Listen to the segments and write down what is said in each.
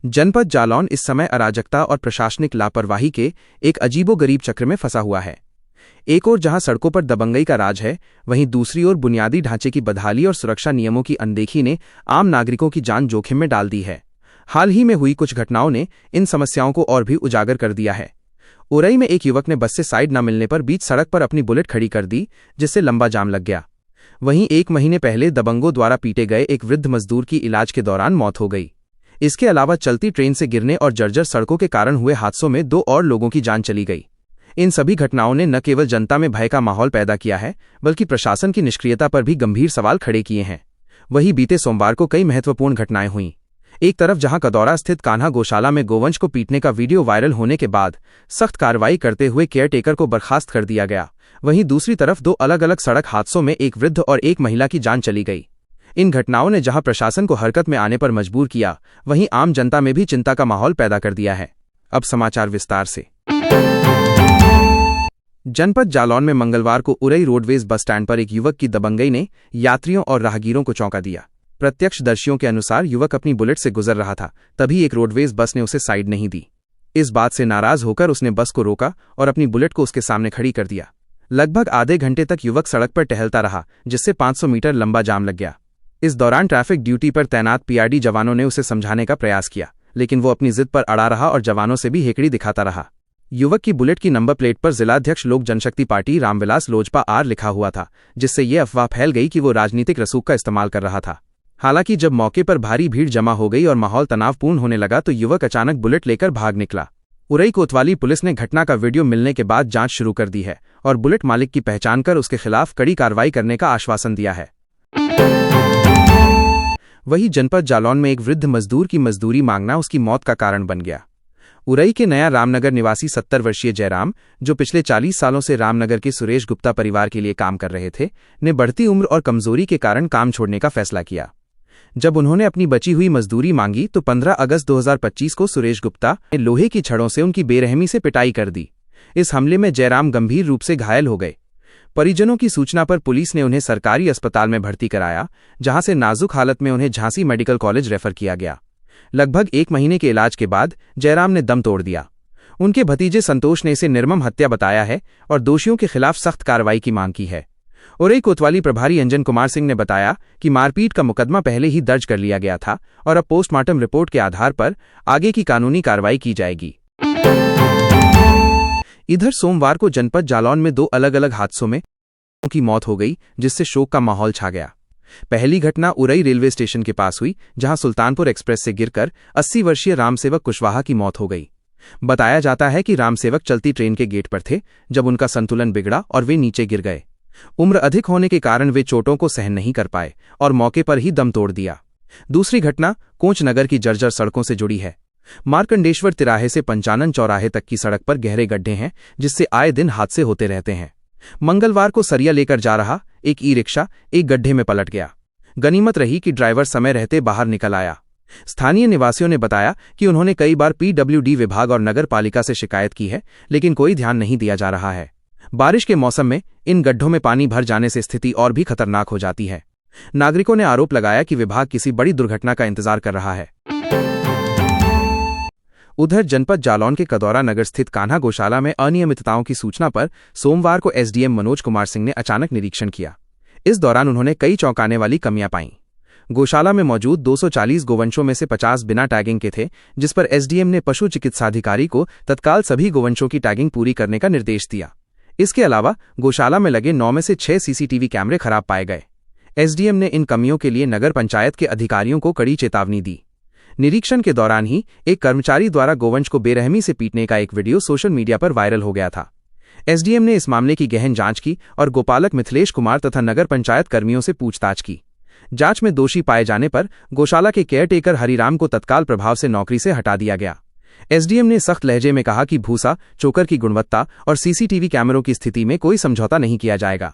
जनपद जालौन इस समय अराजकता और प्रशासनिक लापरवाही के एक अजीबोगरीब चक्र में फंसा हुआ है। एक ओर जहां सड़कों पर दबंगई का राज है, वहीं दूसरी ओर बुनियादी ढांचे की बदहाली और सुरक्षा नियमों की अनदेखी ने आम नागरिकों की जान जोखिम में डाल दी है। हाल ही में हुई कुछ घटनाओं ने इन समस्याओं को और भी उजागर कर दिया है। उरई में एक युवक ने बस से साइड न मिलने पर बीच सड़क पर अपनी बुलेट खड़ी कर दी, जिससे लंबा जाम लग गया। वहीं 1 महीने पहले दबंगों द्वारा पीटे गए एक वृद्ध मजदूर की इलाज के दौरान मौत हो गई। इसके अलावा चलती ट्रेन से गिरने और जर्जर सड़कों के कारण हुए हादसों में 2 और लोगों की जान चली गई। इन सभी घटनाओं ने न केवल जनता में भय का माहौल पैदा किया है, बल्कि प्रशासन की निष्क्रियता पर भी गंभीर सवाल खड़े किए हैं। वहीं बीते सोमवार को कई महत्वपूर्ण घटनाएं हुईं। एक तरफ जहां कदौरा स्थित कान्हा गौशाला में गोवंश को पीटने का वीडियो वायरल होने के बाद सख्त कार्रवाई करते हुए केयरटेकर को बर्खास्त कर दिया गया, वहीं दूसरी तरफ 2 अलग-अलग सड़क हादसों में एक वृद्ध और एक महिला की जान चली गई। इन घटनाओं ने जहां प्रशासन को हरकत में आने पर मजबूर किया, वहीं आम जनता में भी चिंता का माहौल पैदा कर दिया है। अब समाचार विस्तार से। जनपद जालौन में मंगलवार को उरई रोडवेज बस स्टैंड पर एक युवक की दबंगई ने यात्रियों और राहगीरों को चौंका दिया। प्रत्यक्षदर्शियों के अनुसार युवक अपनी बुलेट से गुजर रहा था, तभी एक रोडवेज बस ने उसे साइड नहीं दी। इस बात से नाराज होकर उसने बस को रोका और अपनी बुलेट को उसके सामने खड़ी कर दिया। लगभग आधे घंटे तक युवक सड़क पर टहलता रहा, जिससे 500 मीटर लंबा जाम लग गया। इस दौरान ट्रैफिक ड्यूटी पर तैनात पीआरडी जवानों ने उसे समझाने का प्रयास किया, लेकिन वो अपनी जिद पर अड़ा रहा और जवानों से भी हेकड़ी दिखाता रहा। युवक की बुलेट की नंबर प्लेट पर जिलाध्यक्ष लोक जनशक्ति पार्टी रामविलास लोजपा आर लिखा हुआ था, जिससे ये अफवाह फैल गई कि वो राजनीतिक रसूख का इस्तेमाल कर रहा था। हालांकि जब मौके पर भारी भीड़ जमा हो गई और माहौल तनावपूर्ण होने लगा तो युवक अचानक बुलेट लेकर भाग निकला। उरई कोतवाली पुलिस ने घटना का वीडियो मिलने के बाद जांच शुरू कर दी है और बुलेट मालिक की पहचान कर उसके खिलाफ कड़ी कार्रवाई करने का आश्वासन दिया है। वहीं जनपद जालौन में एक वृद्ध मजदूर की मजदूरी मांगना उसकी मौत का कारण बन गया। उरई के नया रामनगर निवासी 70 वर्षीय जयराम, जो पिछले 40 सालों से रामनगर के सुरेश गुप्ता परिवार के लिए काम कर रहे थे, ने बढ़ती उम्र और कमजोरी के कारण काम छोड़ने का फैसला किया। जब उन्होंने अपनी बची हुई मजदूरी मांगी तो 15 अगस्त 2025 को सुरेश गुप्ता ने लोहे की छड़ों से उनकी बेरहमी से पिटाई कर दी। इस हमले में जयराम गंभीर रूप से घायल हो गए। परिजनों की सूचना पर पुलिस ने उन्हें सरकारी अस्पताल में भर्ती कराया, जहां से नाजुक हालत में उन्हें झांसी मेडिकल कॉलेज रेफर किया गया। लगभग 1 महीने के इलाज के बाद जयराम ने दम तोड़ दिया। उनके भतीजे संतोष ने इसे निर्मम हत्या बताया है और दोषियों के खिलाफ सख्त कार्रवाई की मांग की है। उरई कोतवाली प्रभारी अंजन कुमार सिंह ने बताया कि मारपीट का मुकदमा पहले ही दर्ज कर लिया गया था और अब पोस्टमार्टम रिपोर्ट के आधार पर आगे की कानूनी कार्रवाई की जाएगी। इधर सोमवार को जनपद जालौन में 2 अलग-अलग हादसों में की मौत हो गई, जिससे शोक का माहौल छा गया। पहली घटना उरई रेलवे स्टेशन के पास हुई, जहां सुल्तानपुर एक्सप्रेस से गिरकर 80 वर्षीय रामसेवक कुशवाहा की मौत हो गई। बताया जाता है कि रामसेवक चलती ट्रेन के गेट पर थे जब उनका संतुलन बिगड़ा और वे नीचे गिर गए। उम्र अधिक होने के कारण वे चोटों को सहन नहीं कर पाए और मौके पर ही दम तोड़ दिया। दूसरी घटना कोंचनगर की जर्जर सड़कों से जुड़ी है। मार्कंडेश्वर तिराहे से पंचानन चौराहे तक की सड़क पर गहरे गड्ढे हैं, जिससे आए दिन हादसे होते रहते हैं। मंगलवार को सरिया लेकर जा रहा एक ई-रिक्शा एक गड्ढे में पलट गया। गनीमत रही कि ड्राइवर समय रहते बाहर निकल आया। स्थानीय निवासियों ने बताया कि उन्होंने कई बार पीडब्ल्यूडी विभाग और नगर पालिका से शिकायत की है, लेकिन कोई ध्यान नहीं दिया जा रहा है। बारिश के मौसम में इन गड्ढों में पानी भर जाने से स्थिति और भी खतरनाक हो जाती है। नागरिकों ने आरोप लगाया कि विभाग किसी बड़ी दुर्घटना का इंतजार कर रहा है। उधर जनपद जालौन के कदौरा नगर स्थित कान्हा गौशाला में अनियमितताओं की सूचना पर सोमवार को एसडीएम मनोज कुमार सिंह ने अचानक निरीक्षण किया। इस दौरान उन्होंने कई चौंकाने वाली कमियां पाईं। गौशाला में मौजूद 240 गोवंशों में से 50 बिना टैगिंग के थे, जिस पर एसडीएम ने पशु चिकित्साधिकारी को तत्काल सभी गोवंशों की टैगिंग पूरी करने का निर्देश दिया। इसके अलावा गौशाला में लगे 9 में से 6 सीसीटीवी कैमरे खराब पाए गए। एसडीएम ने इन कमियों के लिए नगर पंचायत के अधिकारियों को कड़ी चेतावनी दी। निरीक्षण के दौरान ही एक कर्मचारी द्वारा गोवंश को बेरहमी से पीटने का एक वीडियो सोशल मीडिया पर वायरल हो गया था। एसडीएम ने इस मामले की गहन जांच की और गोपालक मिथिलेश कुमार तथा नगर पंचायत कर्मियों से पूछताछ की। जांच में दोषी पाए जाने पर गौशाला के केयरटेकर हरिराम को तत्काल प्रभाव से नौकरी से हटा दिया गया। एसडीएम ने सख्त लहजे में कहा कि भूसा, चोकर की गुणवत्ता और सीसीटीवी कैमरों की स्थिति में कोई समझौता नहीं किया जाएगा।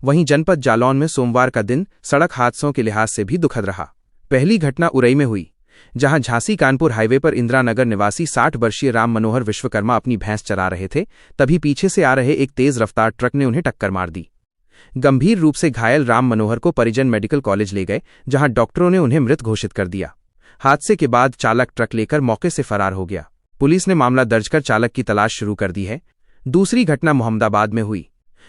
वहीं जनपद जालौन में सोमवार का दिन सड़क हादसों के लिहाज से भी दुखद रहा। पहली घटना उरई में हुई, जहां झांसी कानपुर हाईवे पर इंदिरानगर निवासी 60 वर्षीय राम मनोहर विश्वकर्मा अपनी भैंस चरा रहे थे, तभी पीछे से आ रहे एक तेज रफ्तार ट्रक ने उन्हें टक्कर मार दी। गंभीर रूप से घायल राम मनोहर को परिजन मेडिकल कॉलेज ले गए, जहां डॉक्टरों ने उन्हें मृत घोषित कर दिया। हादसे के बाद चालक ट्रक लेकर मौके से फरार हो गया। पुलिस ने मामला दर्ज कर चालक की तलाश शुरू कर दी है। दूसरी घटना मोहम्मदाबाद में हुई,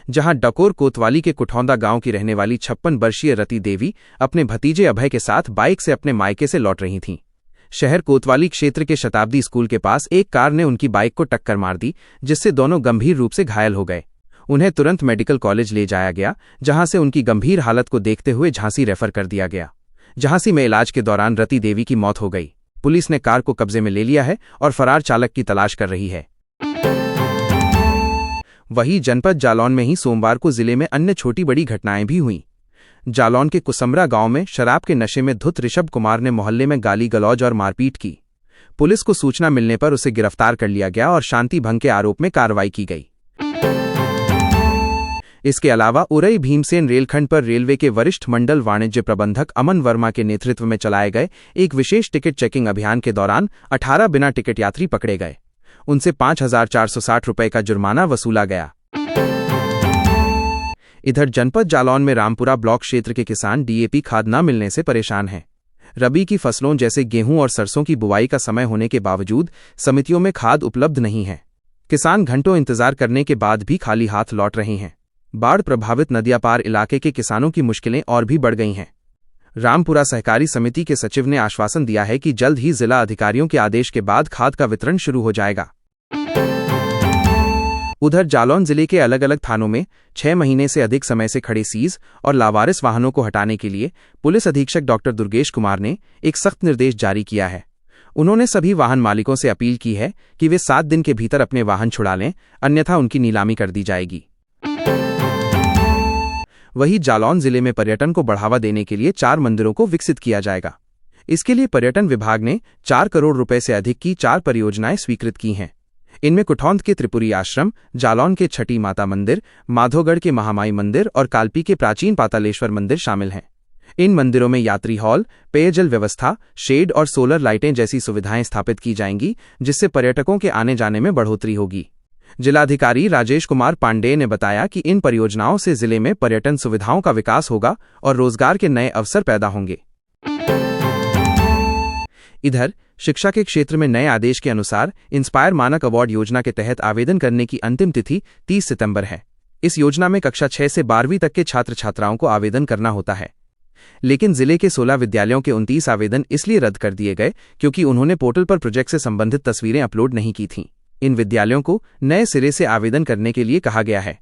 जहां डकोर कोतवाली के कुठौंदा गांव की रहने वाली 56 वर्षीय रति देवी अपने भतीजे अभय के साथ बाइक से अपने मायके से लौट रही थीं। शहर कोतवाली क्षेत्र के शताब्दी स्कूल के पास एक कार ने उनकी बाइक को टक्कर मार दी, जिससे दोनों गंभीर रूप से घायल हो गए। उन्हें तुरंत मेडिकल कॉलेज ले जाया गया, जहां से उनकी गंभीर हालत को देखते हुए झांसी रेफर कर दिया गया। झांसी में इलाज के दौरान रति देवी की मौत हो गई। पुलिस ने कार को कब्जे में ले लिया है और फरार चालक की तलाश कर रही है। वहीं जनपद जालौन में ही सोमवार को जिले में अन्य छोटी बड़ी घटनाएं भी हुईं। जालौन के कुसमरा गांव में शराब के नशे में धुत ऋषभ कुमार ने मोहल्ले में गाली गलौज और मारपीट की। पुलिस को सूचना मिलने पर उसे गिरफ्तार कर लिया गया और शांति भंग के आरोप में कार्रवाई की गई। इसके अलावा उरई भीमसेन रेलखंड पर रेलवे के वरिष्ठ मंडल वाणिज्य प्रबंधक अमन वर्मा के नेतृत्व में चलाए गए एक विशेष टिकट चेकिंग अभियान के दौरान 18 बिना टिकट यात्री पकड़े गए। उनसे 5,460 रुपये का जुर्माना वसूला गया। इधर जनपद जालौन में रामपुरा ब्लॉक क्षेत्र के किसान डीएपी खाद न मिलने से परेशान हैं। रबी की फसलों जैसे गेहूं और सरसों की बुवाई का समय होने के बावजूद समितियों में खाद उपलब्ध नहीं है। किसान घंटों इंतजार करने के बाद भी खाली हाथ लौट रहे हैं। बाढ़ प्रभावित नदिया पार इलाके के किसानों की मुश्किलें और भी बढ़ गई हैं। रामपुरा सहकारी समिति के सचिव ने आश्वासन दिया है कि जल्द ही जिला अधिकारियों के आदेश के बाद खाद का वितरण शुरू हो जाएगा। उधर जालौन जिले के अलग अलग थानों में 6 महीने से अधिक समय से खड़े सीज और लावारिस वाहनों को हटाने के लिए पुलिस अधीक्षक डॉक्टर दुर्गेश कुमार ने एक सख्त निर्देश जारी किया है। उन्होंने सभी वाहन मालिकों से अपील की है कि वे 7 दिन के भीतर अपने वाहन छुड़ा लें, अन्यथा उनकी नीलामी कर दी जाएगी। वहीं जालौन जिले में पर्यटन को बढ़ावा देने के लिए 4 मंदिरों को विकसित किया जाएगा। इसके लिए पर्यटन विभाग ने 4 करोड़ रुपए से अधिक की 4 परियोजनाएं स्वीकृत की हैं। इनमें कुठौंद के त्रिपुरी आश्रम, जालौन के छठी माता मंदिर, माधोगढ़ के महामाई मंदिर और कालपी के प्राचीन पातालेश्वर मंदिर शामिल हैं। इन मंदिरों में यात्री हॉल, पेयजल व्यवस्था, शेड और सोलर लाइटें जैसी सुविधाएं स्थापित की जाएंगी, जिससे पर्यटकों के आने जाने में बढ़ोतरी होगी। जिलाधिकारी राजेश कुमार पांडेय ने बताया कि इन परियोजनाओं से जिले में पर्यटन सुविधाओं का विकास होगा और रोजगार के नए अवसर पैदा होंगे। इधर शिक्षा के क्षेत्र में नए आदेश के अनुसार इंस्पायर मानक अवार्ड योजना के तहत आवेदन करने की अंतिम तिथि 30 सितंबर है। इस योजना में कक्षा 6 से 12वीं तक के छात्र छात्राओं को आवेदन करना होता है, लेकिन जिले के 16 विद्यालयों के 29 आवेदन इसलिए रद्द कर दिए गए क्योंकि उन्होंने पोर्टल पर प्रोजेक्ट से संबंधित तस्वीरें अपलोड नहीं की थीं। इन विद्यालयों को नए सिरे से आवेदन करने के लिए कहा गया है।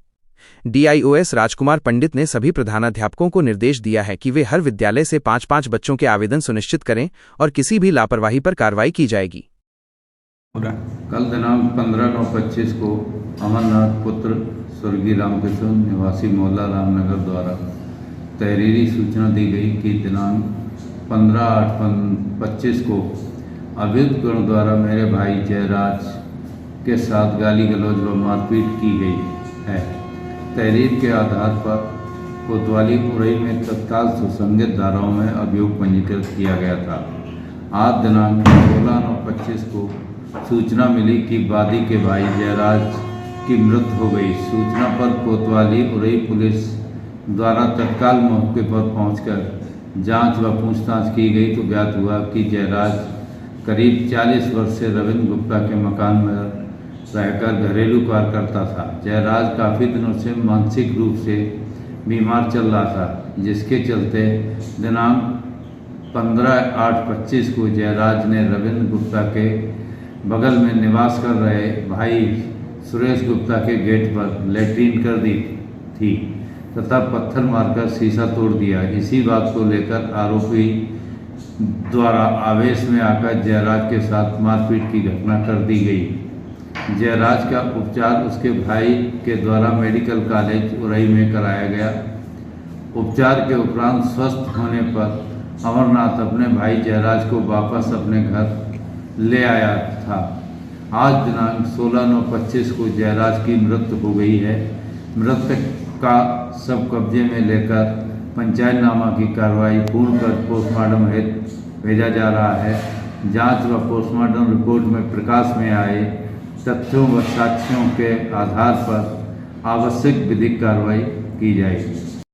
डीआईओएस राजकुमार पंडित ने सभी प्रधानाध्यापकों को निर्देश दिया है कि वे हर विद्यालय से 5-5 बच्चों के आवेदन सुनिश्चित करें और किसी भी लापरवाही पर कार्रवाई की जाएगी। कल दिनांक 15/9/25 को अमरनाथ पुत्र स्वर्गीय रामकृष्ण निवासी मोहल्ला रामनगर द्वारा तहरीरी सूचना दी गई कि दिनांक 15/8/25 को अभियुक्त गण द्वारा मेरे भाई जयराज के साथ गाली गलौज व मारपीट की गई है। तहरीर के आधार पर कोतवाली उरई में तत्काल सुसंगत धाराओं में अभियोग पंजीकृत किया गया था। आज दिनांक 16/9/25 को सूचना मिली कि वादी के भाई जयराज की मृत्यु हो गई। सूचना पर कोतवाली उरई पुलिस द्वारा तत्काल मौके पर पहुंचकर जांच व पूछताछ की गई तो ज्ञात हुआ कि जयराज करीब 40 वर्ष से रविंद्र गुप्ता के मकान में रहकर घरेलू कार्य करता था। जयराज काफ़ी दिनों से मानसिक रूप से बीमार चल रहा था, जिसके चलते दिनांक 15/8/25 को जयराज ने रविंद्र गुप्ता के बगल में निवास कर रहे भाई सुरेश गुप्ता के गेट पर लैट्रीन कर दी थी तथा पत्थर मारकर शीशा तोड़ दिया। इसी बात को लेकर आरोपी द्वारा आवेश में आकर जयराज के साथ मारपीट की घटना कर दी गई। जयराज का उपचार उसके भाई के द्वारा मेडिकल कॉलेज उरई में कराया गया। उपचार के उपरांत स्वस्थ होने पर अमरनाथ अपने भाई जयराज को वापस अपने घर ले आया था। आज दिनांक 16/9/25 को जयराज की मृत्यु हो गई है। मृतक का सब कब्जे में लेकर पंचायतनामा की कार्रवाई पूर्ण कर पोस्टमार्टम हेतु भेजा जा रहा है। जांच व पोस्टमार्टम रिपोर्ट में प्रकाश में आए तथ्यों व साक्ष्यों के आधार पर आवश्यक विधिक कार्रवाई की जाएगी।